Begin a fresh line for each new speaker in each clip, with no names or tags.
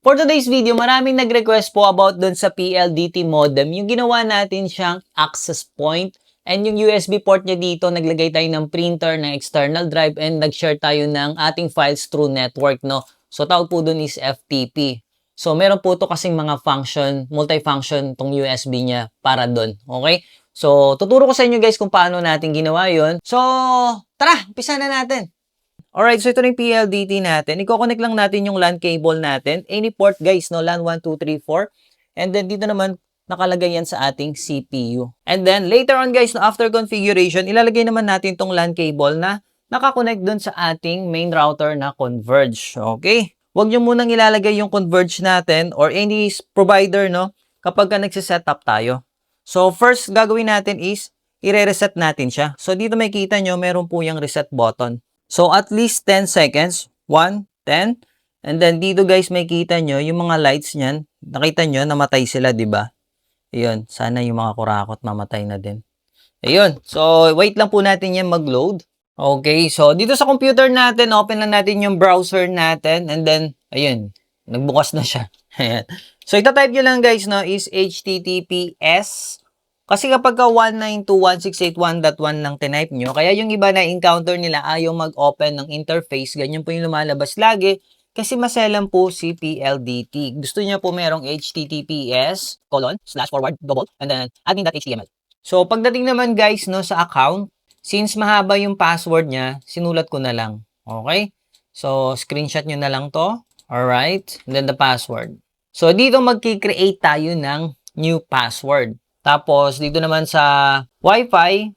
For today's video, maraming nag-request po about dun sa PLDT modem. Yung ginawa natin siyang access point. And yung USB port niya dito, naglagay tayo ng printer, ng external drive, and nag-share tayo ng ating files through network, no? So, tawag po dun is FTP. So, meron po to kasing mga function, multi-function tong USB niya para dun. Okay? So, tuturo ko sa inyo guys kung paano natin ginawa yon. So, tara, umpisa na natin. Alright, so ito na yung PLDT natin. Iko-connect lang natin yung LAN cable natin. Any port guys, no? LAN 1, 2, 3, 4. And then dito naman, nakalagay yan sa ating CPU. And then later on guys, no, after configuration, ilalagay naman natin tong LAN cable na nakakonect dun sa ating main router na Converge. Okay? Huwag nyo munang ilalagay yung Converge natin or any provider, no? Kapag ka nagsisetup tayo. So first gagawin natin is, i-reset natin siya. So dito may kita nyo, meron po yung reset button. So, at least 10 seconds. 1, 10. And then, dito guys, may kita nyo, yung mga lights niyan. Nakita nyo, namatay sila, di ba? Ayun. Sana yung mga kurakot mamatay na din. Ayun. So, wait lang po natin yan mag-load. Okay. So, dito sa computer natin, open lang natin yung browser natin. And then, ayun. Nagbukas na siya. Ayan. So, itatype nyo lang guys, no, is HTTPS. Kasi kapag ka 192.168.1.1 lang tinype nyo, kaya yung iba na encounter nila ayaw mag-open ng interface, ganyan po yung lumalabas lagi, kasi maselan po si PLDT. Gusto niya po merong https://forward double and then admin.html. So pagdating naman guys no sa account, since mahaba yung password niya, sinulat ko na lang. Okay? So screenshot nyo na lang to. Alright? And then the password. So dito magki-create tayo ng new password. Tapos, dito naman sa Wi-Fi,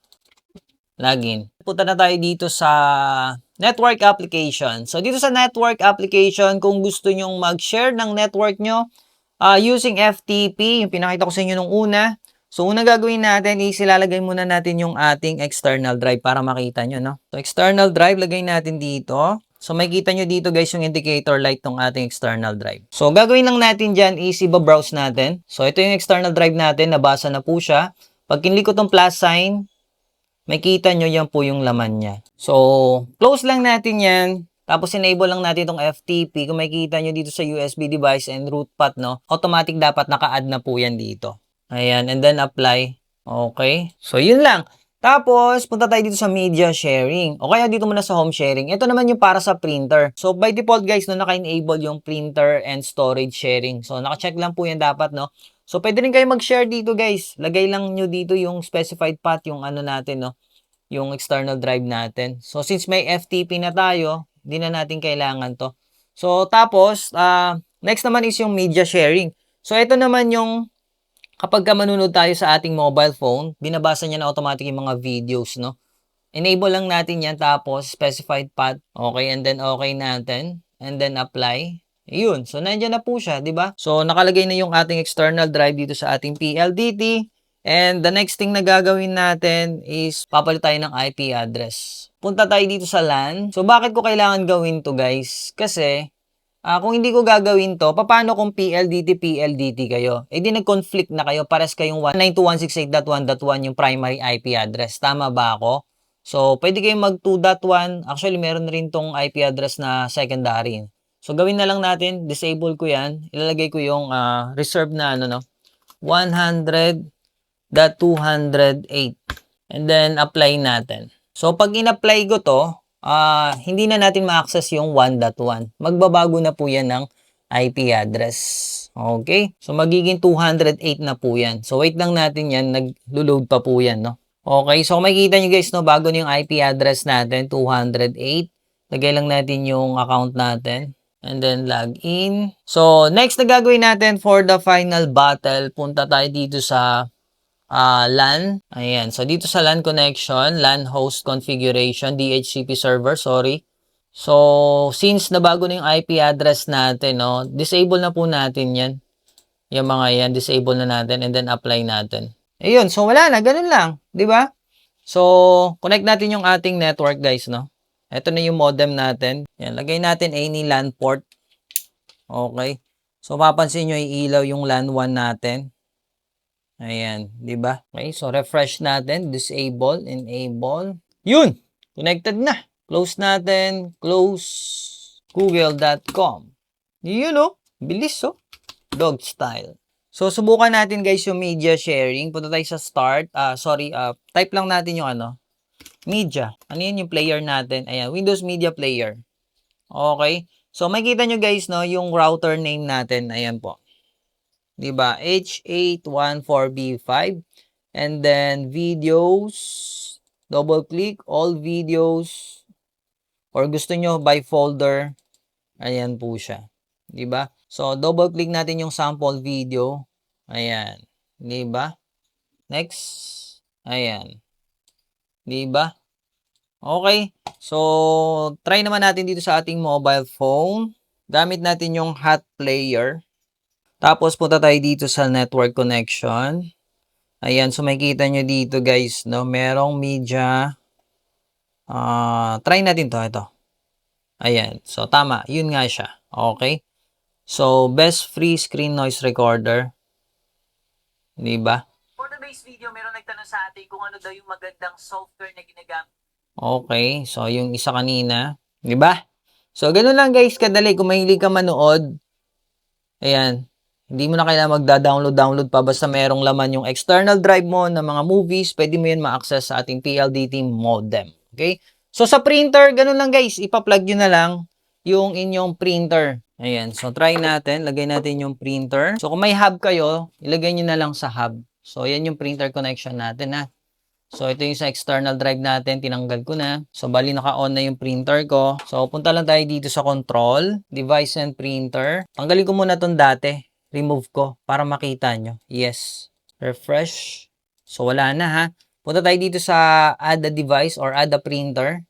login. Punta na tayo dito sa network application. So, dito sa network application, kung gusto nyong mag-share ng network nyo using FTP, yung pinakita ko sa inyo nung una. So, unang gagawin natin is ilalagay muna natin yung ating external drive para makita nyo, no? So, external drive, lagay natin dito. So, makikita nyo dito guys yung indicator light ng ating external drive. So, gagawin lang natin dyan is iba-browse natin. So, ito yung external drive natin. Nabasa na po siya. Pag kinlik ko itong plus sign, makikita nyo yan po yung laman niya. So, close lang natin yan. Tapos, enable lang natin itong FTP. Kung makikita nyo dito sa USB device and root path, no, automatic dapat naka-add na po yan dito. Ayan. And then, apply. Okay. So, yun lang. Tapos, punta tayo dito sa media sharing. O kaya dito muna sa home sharing. Ito naman yung para sa printer. So, by default guys, no, naka-enable yung printer and storage sharing. So, naka-check lang po yan dapat, no? So, pwede rin kayo mag-share dito guys. Lagay lang nyo dito yung specified path, yung ano natin, no? Yung external drive natin. So, since may FTP na tayo, hindi na natin kailangan to. So, tapos, next naman is yung media sharing. So, ito naman yung kapag ka manunod tayo sa ating mobile phone, binabasa niya na automatic yung mga videos, no? Enable lang natin yan, tapos specified path, okay, and then okay natin, and then apply. Ayun, so nandiyan na po siya, di ba? So nakalagay na yung ating external drive dito sa ating PLDT, and the next thing na gagawin natin is papalit tayo ng IP address. Punta tayo dito sa LAN. So bakit ko kailangan gawin to guys? Kasi kung hindi ko gagawin to, paano kung PLDT kayo? Eh di nag-conflict na kayo, pares kayong 192.168.1.1 yung primary IP address. Tama ba ako? So, pwede kayong mag 2.1. Actually, meron rin tong IP address na secondary. So, gawin na lang natin. Disable ko yan. Ilalagay ko yung reserve na 100.208. And then, apply natin. So, pag in-apply ko to, hindi na natin ma-access yung 1.1. Magbabago na po yan ng IP address. Okay? So, magiging 208 na po yan. So, wait lang natin yan. Nag-load pa po yan, no? Okay? So, makikita nyo guys, no? Bago na yung IP address natin, 208. Lagay lang natin yung account natin. And then, log in. So, next na gagawin natin for the final battle, punta tayo dito sa LAN. Ayan. So, dito sa LAN connection, LAN host configuration, DHCP server, sorry. So, since nabago na yung IP address natin, no, disable na po natin yan. Yung mga yan, disable na natin and then apply natin. Ayun. So, wala na. Ganun lang. Di ba? So, connect natin yung ating network, guys, no. Ito na yung modem natin. Yan. Lagay natin any LAN port. Okay. So, mapapansin nyo, iilaw yung LAN 1 natin. Ayan, di ba? Okay, so refresh natin, disable, enable. Yun, connected na. Close natin, close google.com. Yun, oh. Bilis, oh. Dog style. So, subukan natin guys yung media sharing. Punta tayo sa start. Type lang natin yung media. Ano yun yung player natin? Ayan, Windows Media Player. Okay. So, makikita nyo guys, no, yung router name natin. Ayan po. Diba? H814B5. And then, videos. Double click. All videos. Or gusto nyo by folder. Ayan po siya. Diba? So, double click natin yung sample video. Ayan. Diba? Next. Ayan. Diba? Okay. So, try naman natin dito sa ating mobile phone. Gamit natin yung hot player. Tapos, punta tayo dito sa network connection. Ayan. So, makikita nyo dito guys, no? Merong media. Try natin to. Ito. Ayan. So, tama. Yun nga siya. Okay. So, best free screen noise recorder. Diba?
For today's video, meron nagtanong sa atin kung ano daw yung magandang software na ginagamit.
Okay. So, yung isa kanina. Diba? So, ganun lang guys, kadali. Kung mahilig ka manood, ayan, hindi mo na kailangan magda-download pa. Basta merong laman yung external drive mo ng mga movies, pwede mo yun ma-access sa ating PLDT modem. Okay? So, sa printer, ganun lang guys. Ipa-plug nyo na lang yung inyong printer. Ayan. So, try natin. Lagay natin yung printer. So, kung may hub kayo, ilagay nyo na lang sa hub. So, yan yung printer connection natin ha. So, ito yung sa external drive natin. Tinanggal ko na. So, bali naka-on na yung printer ko. So, punta lang tayo dito sa control, device and printer. Tanggalin ko muna itong dati. Remove ko para makita nyo. Yes. Refresh. So, wala na ha. Punta tayo dito sa add a device or add a printer.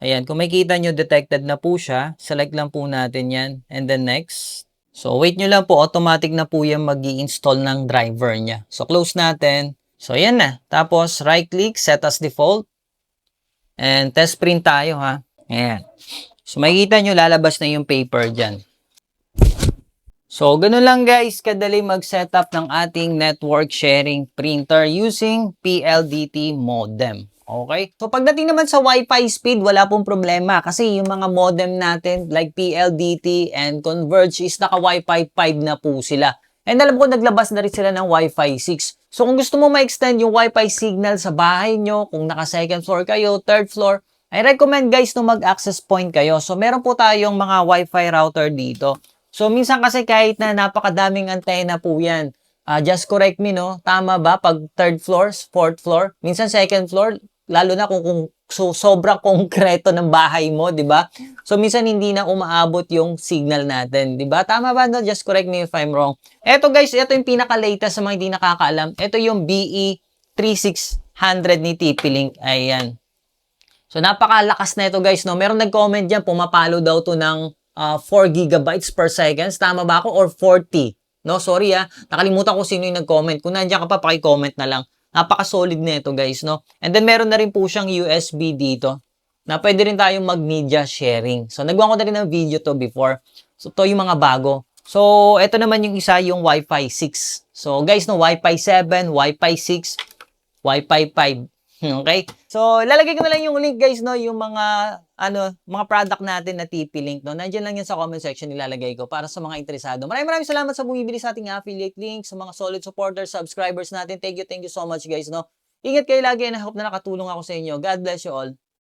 Ayan. Kung makikita nyo, detected na po siya. Select lang po natin yan. And then next. So, wait nyo lang po. Automatic na po yan mag-i-install ng driver niya. So, close natin. So, yan na. Tapos, right-click, set as default. And test print tayo, ha. Ayan. So, makikita nyo, lalabas na yung paper dyan. So, ganun lang guys, kadali mag-setup ng ating network sharing printer using PLDT modem. Okay? So, pagdating naman sa Wi-Fi speed, wala pong problema kasi yung mga modem natin like PLDT and Converge is naka Wi-Fi 5 na po sila. And alam ko, naglabas na rin sila ng Wi-Fi 6. So, kung gusto mo ma-extend yung Wi-Fi signal sa bahay nyo, kung naka second floor kayo, third floor, I recommend guys na mag-access point kayo. So, meron po tayong mga Wi-Fi router dito. So, minsan kasi kahit na napakadaming antena po yan, just correct me, no? Tama ba? Pag third floor, fourth floor, minsan second floor, lalo na kung sobrang konkreto ng bahay mo, di ba? So, minsan hindi na umaabot yung signal natin, di ba? Tama ba? No? Just correct me if I'm wrong. Eto guys, ito yung pinaka-latest sa mga hindi nakakaalam. Ito yung BE3600 ni TP-Link. Ayan. So, napakalakas na ito guys, no? Meron nag-comment dyan, pumapalo daw to ng 4 gigabytes per seconds. Tama ba ako? Or 40? No, sorry nakalimutan ko sino yung nag-comment. Kung nandiyan ka pa, paki-comment na lang. Napaka-solid na ito guys, no? And then, meron na rin po siyang USB dito na pwede rin tayong mag-media sharing. So, nagawa ko na rin ng video to before. So, to yung mga bago. So, ito naman yung isa, yung Wi-Fi 6. So, guys, no, Wi-Fi 7, Wi-Fi 6, Wi-Fi 5. Okay? So, lalagay ko na lang yung link guys, no, yung mga product natin na TP-Link, no. Nandiyan lang yan sa comment section nilalagay ko para sa mga interesado. Maraming salamat sa bumibili sa ating affiliate link, sa mga solid supporters, subscribers natin. Thank you so much guys, no. Ingat kayo lagi and I hope na nakatulong ako sa inyo. God bless you all.